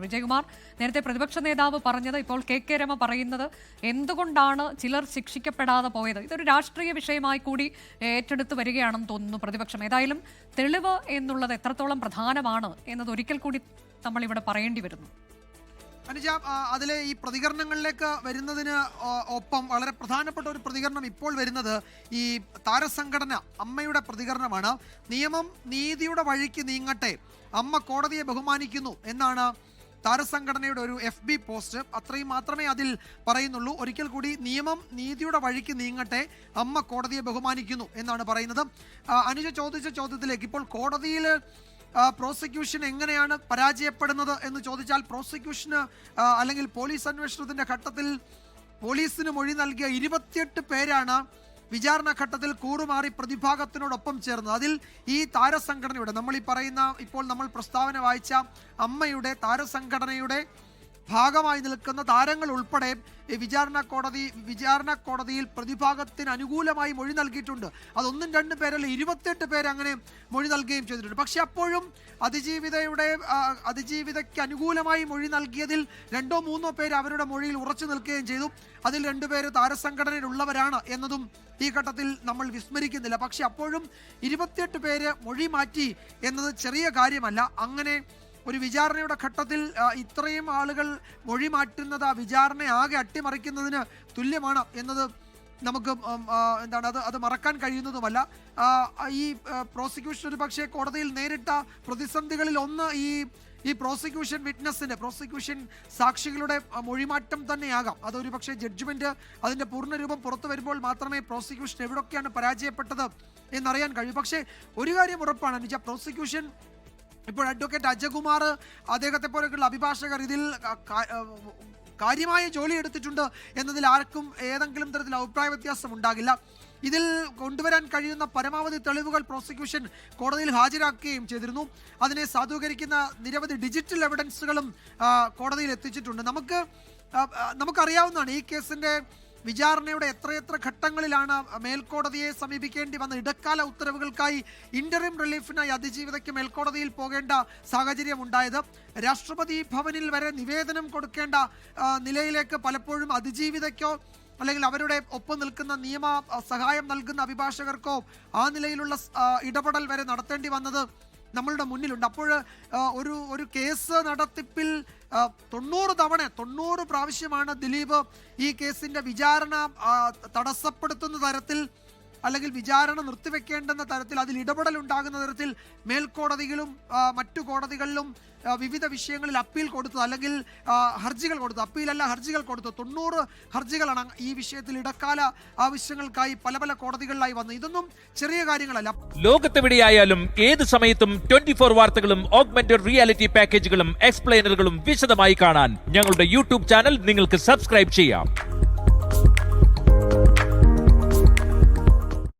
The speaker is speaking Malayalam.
വിജയകുമാർ നേരത്തെ പ്രതിപക്ഷ നേതാവ് പറഞ്ഞത് ഇപ്പോൾ കെ രമ പറയുന്നത് എന്തുകൊണ്ടാണ് ചിലർ ശിക്ഷിക്കപ്പെടാതെ പോയത് ഇതൊരു രാഷ്ട്രീയ വിഷയമായി കൂടി ഏറ്റെടുത്ത് വരികയാണെന്ന് തോന്നുന്നു പ്രതിപക്ഷം. ഏതായാലും തെളിവ് എന്നുള്ളത് എത്രത്തോളം പ്രധാനമാണ് എന്നത് ഒരിക്കൽ കൂടി നമ്മൾ ഇവിടെ പറയേണ്ടി വരുന്നു. അനുജ, അതിലെ ഈ പ്രതികരണങ്ങളിലേക്ക് വരുന്നതിന് ഒപ്പം വളരെ പ്രധാനപ്പെട്ട ഒരു പ്രതികരണം ഇപ്പോൾ വരുന്നത് ഈ താരസംഘടന അമ്മയുടെ പ്രതികരണമാണ്. നിയമം നീതിയുടെ വഴിക്ക് നീങ്ങട്ടെ, അമ്മ കോടതിയെ ബഹുമാനിക്കുന്നു എന്നാണ് താരസംഘടനയുടെ ഒരു FB പോസ്റ്റ്. അത്രയും മാത്രമേ അതിൽ പറയുന്നുള്ളൂ. ഒരിക്കൽ കൂടി, നിയമം നീതിയുടെ വഴിക്ക് നീങ്ങട്ടെ, അമ്മ കോടതിയെ ബഹുമാനിക്കുന്നു എന്നാണ് പറയുന്നത്. അനുജ ചോദിച്ച ചോദ്യത്തിലേക്ക്, ഇപ്പോൾ കോടതിയിൽ പ്രോസിക്യൂഷൻ എങ്ങനെയാണ് പരാജയപ്പെടുന്നത് എന്ന് ചോദിച്ചാൽ, പ്രോസിക്യൂഷന് അല്ലെങ്കിൽ പോലീസ് അന്വേഷണത്തിന്റെ ഘട്ടത്തിൽ പോലീസിന് മൊഴി നൽകിയ 28 പേരാണ് വിചാരണ ഘട്ടത്തിൽ കൂറുമാറി പ്രതിഭാഗത്തിനോടൊപ്പം ചേർന്നത്. അതിൽ ഈ താരസംഘടനയുടെ, നമ്മൾ ഈ പറയുന്ന ഇപ്പോൾ നമ്മൾ പ്രസ്താവന വായിച്ച അമ്മയുടെ താരസംഘടനയുടെ ഭാഗമായി നിൽക്കുന്ന താരങ്ങൾ ഉൾപ്പെടെ വിചാരണ കോടതിയിൽ പ്രതിഭാഗത്തിന് അനുകൂലമായി മൊഴി നൽകിയിട്ടുണ്ട്. അതൊന്നും രണ്ടു പേരല്ല, 28 പേര് അങ്ങനെ മൊഴി നൽകുകയും ചെയ്തിട്ടുണ്ട്. പക്ഷെ അപ്പോഴും അതിജീവിതയ്ക്ക് അനുകൂലമായി മൊഴി നൽകിയതിൽ 2 or 3 പേര് അവരുടെ മൊഴിയിൽ ഉറച്ചു നിൽക്കുകയും ചെയ്തു. അതിൽ 2 പേര് താരസംഘടനയിലുള്ളവരാണ് എന്നതും ഈ ഘട്ടത്തിൽ നമ്മൾ വിസ്മരിക്കുന്നില്ല. പക്ഷെ അപ്പോഴും 28 പേര് മൊഴി മാറ്റി എന്നത് ചെറിയ കാര്യമല്ല. അങ്ങനെ ഒരു വിചാരണയുടെ ഘട്ടത്തിൽ ഇത്രയും ആളുകൾ മൊഴി മാറ്റുന്നത് ആ വിചാരണ ആകെ അട്ടിമറിക്കുന്നതിന് തുല്യമാണ് എന്നത് നമുക്ക് അത് മറക്കാൻ കഴിയുന്നതുമല്ല. ഈ പ്രോസിക്യൂഷൻ ഒരു പക്ഷേ കോടതിയിൽ നേരിട്ട പ്രതിസന്ധികളിൽ ഒന്ന് ഈ പ്രോസിക്യൂഷൻ സാക്ഷികളുടെ മൊഴിമാറ്റം തന്നെയാകാം. അതൊരു പക്ഷേ ജഡ്ജ്മെന്റ് അതിന്റെ പൂർണ്ണരൂപം പുറത്തു വരുമ്പോൾ മാത്രമേ പ്രോസിക്യൂഷൻ എവിടൊക്കെയാണ് പരാജയപ്പെട്ടത് എന്നറിയാൻ കഴിയൂ. പക്ഷേ ഒരു കാര്യം ഉറപ്പാണ് അനുജ, പ്രോസിക്യൂഷൻ ഇപ്പോൾ അഡ്വക്കേറ്റ് അജകുമാർ, അദ്ദേഹത്തെ പോലെയുള്ള അഭിഭാഷകർ ഇതിൽ കാര്യമായ ജോലി എടുത്തിട്ടുണ്ട് എന്നതിൽ ആർക്കും ഏതെങ്കിലും തരത്തിൽ അഭിപ്രായ വ്യത്യാസം ഉണ്ടാകില്ല. ഇതിൽ കൊണ്ടുവരാൻ കഴിയുന്ന പരമാവധി തെളിവുകൾ പ്രോസിക്യൂഷൻ കോടതിയിൽ ഹാജരാക്കുകയും ചെയ്തിരുന്നു. അതിനെ സാധൂകരിക്കുന്ന നിരവധി ഡിജിറ്റൽ എവിഡൻസുകളും കോടതിയിൽ എത്തിച്ചിട്ടുണ്ട്. നമുക്കറിയാവുന്നതാണ് ഈ കേസിന്റെ വിചാരണയുടെ എത്രയെത്ര ഘട്ടങ്ങളിലാണ് മേൽക്കോടതിയെ സമീപിക്കേണ്ടി വന്ന ഇടക്കാല ഉത്തരവുകൾക്കായി ഇന്ററിം റിലീഫിനായി അതിജീവിതയ്ക്ക് മേൽക്കോടതിയിൽ പോകേണ്ട സാഹചര്യം ഉണ്ടായത്. രാഷ്ട്രപതി ഭവനിൽ വരെ നിവേദനം കൊടുക്കേണ്ട നിലയിലേക്ക് പലപ്പോഴും അതിജീവിതയ്ക്കോ അല്ലെങ്കിൽ അവരുടെ ഒപ്പം നിൽക്കുന്ന നിയമ സഹായം നൽകുന്ന അഭിഭാഷകർക്കോ ആ നിലയിലുള്ള ഇടപെടൽ വരെ നടത്തേണ്ടി വന്നത് നമ്മളുടെ മുന്നിലുണ്ട്. അപ്പോൾ ഒരു കേസ് നടത്തിപ്പിൽ 90 പ്രാവശ്യമാണ് ദിലീപ് ഈ കേസിന്റെ വിചാരണ തടസ്സപ്പെടുത്തുന്ന തരത്തിൽ അല്ലെങ്കിൽ വിചാരണ നിർത്തിവെക്കേണ്ടുന്ന തരത്തിൽ അതിൽ ഇടപെടൽ ഉണ്ടാകുന്ന തരത്തിൽ മേൽക്കോടതികളും മറ്റു കോടതികളിലും വിവിധ വിഷയങ്ങളിൽ അപ്പീൽ കൊടുത്തത് അല്ലെങ്കിൽ ഹർജികൾ കൊടുത്തു. അപ്പീലല്ല, ഹർജികൾ കൊടുത്തു. 90 ഹർജികളാണ് ഈ വിഷയത്തിൽ ഇടക്കാല ആവശ്യങ്ങൾക്കായി പല കോടതികളിലായി വന്നത്. ഇതൊന്നും ചെറിയ കാര്യങ്ങളല്ല. ലോകത്തെവിടെയായാലും ഏത് സമയത്തും 24 വാർത്തകളും ഓഗ്മെന്റഡ് റിയാലിറ്റി പാക്കേജുകളും എക്സ്പ്ലെയിനറുകളും വിശദമായി കാണാൻ ഞങ്ങളുടെ YouTube ചാനൽ നിങ്ങൾക്ക് സബ്സ്ക്രൈബ് ചെയ്യാം.